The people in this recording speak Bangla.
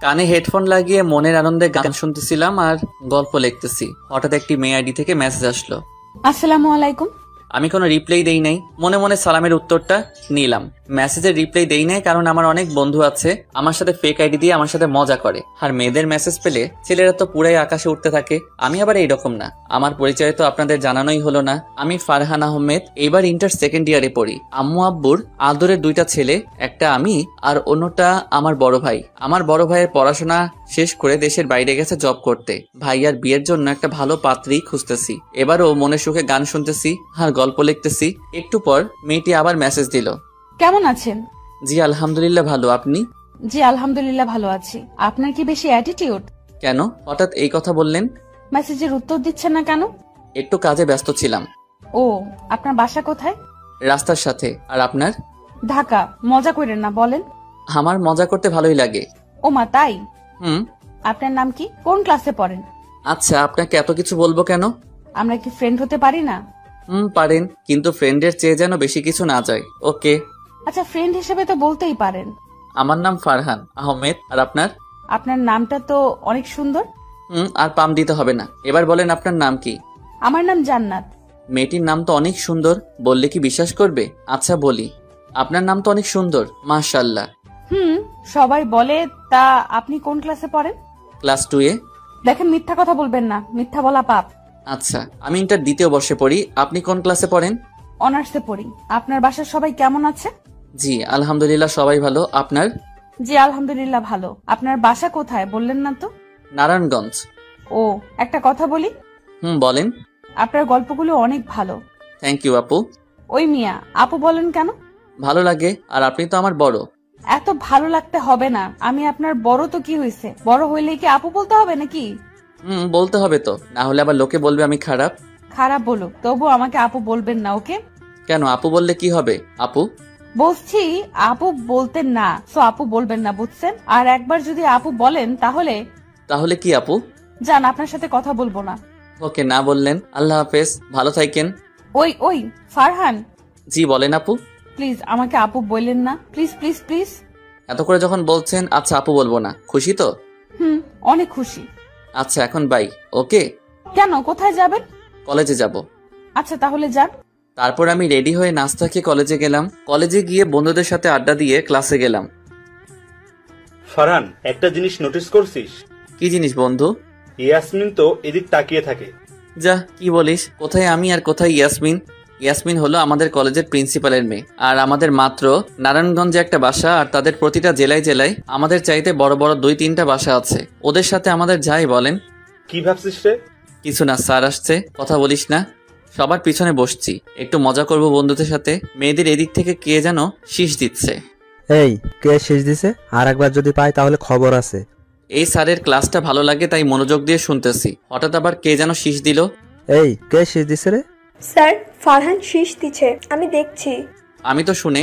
কানে হেডফোন লাগিয়ে মনের আনন্দে গান শুনতেছিলাম আর গল্প লিখতেছি। হঠাৎ একটি মেয়ে আইডি থেকে মেসেজ আসলো। আসসালামু আলাইকুম। আমি কোনো রিপ্লাই দেই নাই, মনে মনে সালামের উত্তরটা নিলাম। মেসেজের রিপ্লাই দেই নাই কারণ আমার অনেক বন্ধু আছে আমার সাথে ফেক আইডি দিয়ে আমার সাথে মজা করে, আর মেয়েদের মেসেজ পেলে ছেলেরা তো পুরাই আকাশে উঠতে থাকে। আমি আবার এইরকম না। আমার পরিচয় তো আপনাদের জানানোই হলো না। আমি ফারহান আহমেদ, এবার ইন্টার সেকেন্ড ইয়ারে পড়ি। আম্মু আব্বুর আদরের দুইটা ছেলে, একটা আমি আর অন্যটা আমার বড় ভাই। আমার বড় ভাইয়ের পড়াশোনা শেষ করে দেশের বাইরে গেছে জব করতে। ভাইয়ার বিয়ের জন্য একটা ভালো পাত্রী খুঁজতেছি। এবারও মনে সুখে গান শুনতেছি আর গল্প লিখতেছি। একটু পর মেয়েটি আবার মেসেজ দিল। কেমন আছেন? জি আলহামদুলিল্লাহ ভালো, আপনি? জি আলহামদুলিল্লাহ ভালো আছি। আপনার কি বেশি অ্যাটিটিউড? কেন হঠাৎ এই কথা বললেন? মেসেজের উত্তর দিচ্ছেন না কেন? একটু কাজে ব্যস্ত ছিলাম। ও, আপনার বাসা কোথায়? রাস্তার সাথে। আর আপনার? ঢাকা। মজা করেন না, বলেন। আমার মজা করতে ভালোই লাগে। ও মা, তাই? হুম। আপনার নাম কি? কোন ক্লাসে পড়েন? আচ্ছা, আপনাকে এত কিছু বলবো কেন? আমরা কি ফ্রেন্ড হতে পারি না? পারেন, কিন্তু ফ্রেন্ডের চেয়ে যেন বেশি কিছু না যায়। ওকে। আচ্ছা, ফ্রেন্ড হিসেবে তো বলতেই পারেন। আমার নাম ফারহান আহমেদ। আর আপনার? আপনার নামটা তো অনেক সুন্দর। আর পাম দিতে হবে না। এবার বলেন আপনার নাম কি? আমার নাম জান্নাত। মেয়েটির নাম তো অনেক সুন্দর, বললে কি বিশ্বাস করবে? আচ্ছা বলি, আপনার নাম তো অনেক সুন্দর, মাশাআল্লাহ। সবাই বলে। তা আপনি কোন ক্লাসে পড়েন? ক্লাস 2-এ। দেখেন, মিথ্যা কথা বলবেন না, মিথ্যা বলা পাপ। আচ্ছা, আমি ইন্টার দ্বিতীয় বর্ষে পড়ি। আপনি কোন ক্লাসে পড়েন? অনার্সে পড়ি। আপনার বাসার সবাই কেমন আছে? জি আলহামদুলিল্লাহ সবাই ভালো। আপনার? জি আলহামদুলিল্লাহ ভালো। আপনার বাসা কোথায় বললেন না তো? নারায়ণগঞ্জ। ও, একটা কথা বলি। বলেন। আপনার গল্পগুলো অনেক ভালো। থ্যাংক ইউ আপু। ওই মিয়া, আপু বলেন কেন? ভালো লাগে, আর আপনি তো আমার বড়। এত ভালো লাগতে হবে না। আমি আপনার বড় তো কি হয়েছে, বড় হইলে কি আপু বলতে হবে নাকি? বলতে হবে তো, না হলে আবার লোকে বলবে আমি খারাপ। খারাপ বলুক, তবু আমাকে আপু বলবেন না, ওকে? কেন, আপু বললে কি হবে? আপু বলছি আপু বলতেন না, সো আপু বলবেন না, বুঝছেন? আর একবার যদি আপু বলেন তাহলে তাহলে কি আপু? জান, আপনার সাথে কথা বলবো না। ওকে, না বললেন। আল্লাহ হাফেজ, ভালো থাকেন। ওই ওই ফারহান। জি বলেন আপু। প্লিজ আমাকে আপু বললেন না, প্লিজ প্লিজ প্লিজ। এত করে যখন বলছেন, আচ্ছা আপু বলবো না। খুশি তো? অনেক খুশি। আচ্ছা এখন বাই। ওকে। কেন, কোথায় যাবেন? কলেজে যাব। আচ্ছা তাহলে যান। তারপর আমি রেডি হয়ে নাস্তা খেয়ে কলেজে গেলাম। কলেজে গিয়ে বন্ধুদের সাথে আড্ডা দিয়ে ক্লাসে গেলাম। ফারহান, একটা জিনিস নোটিস করছিস? কি জিনিস বন্ধু? ইয়াসমিন তো এদিক তাকিয়ে থাকে। যা, কি বলিস? কোথায় আমি আর কোথায় ইয়াসমিন? ইয়াসমিন হলো আমাদের কলেজের প্রিন্সিপালের মেয়ে, আর আমাদের মাত্র নারায়ণগঞ্জে একটা বাসা, আর তাদের প্রতিটা জেলায় জেলায় আমাদের চাইতে বড় বড় 2-3টা বাসা আছে। ওদের সাথে আমাদের যাই বলেন। কি ভাবছিস রে? কিছু না, স্যার আসছে, কথা বলিস না। সবার পিছনে বসছি, একটু মজা করব বন্ধুদের সাথে। মেয়েদের এদিক থেকে কে যেন শীষ দিচ্ছে। এই, কে শীষ দিছে? আর একবার যদি পাই তাহলে খবর আছে। এই স্যারের ক্লাসটা ভালো লাগে তাই মনোযোগ দিয়ে শুনতেছি। হঠাৎ আবার কে যেন শীষ দিল। এই, কে শীষ দিছে রে? স্যার, ফারহান শীষ দিছে, আমি দেখছি। আমি তো শুনে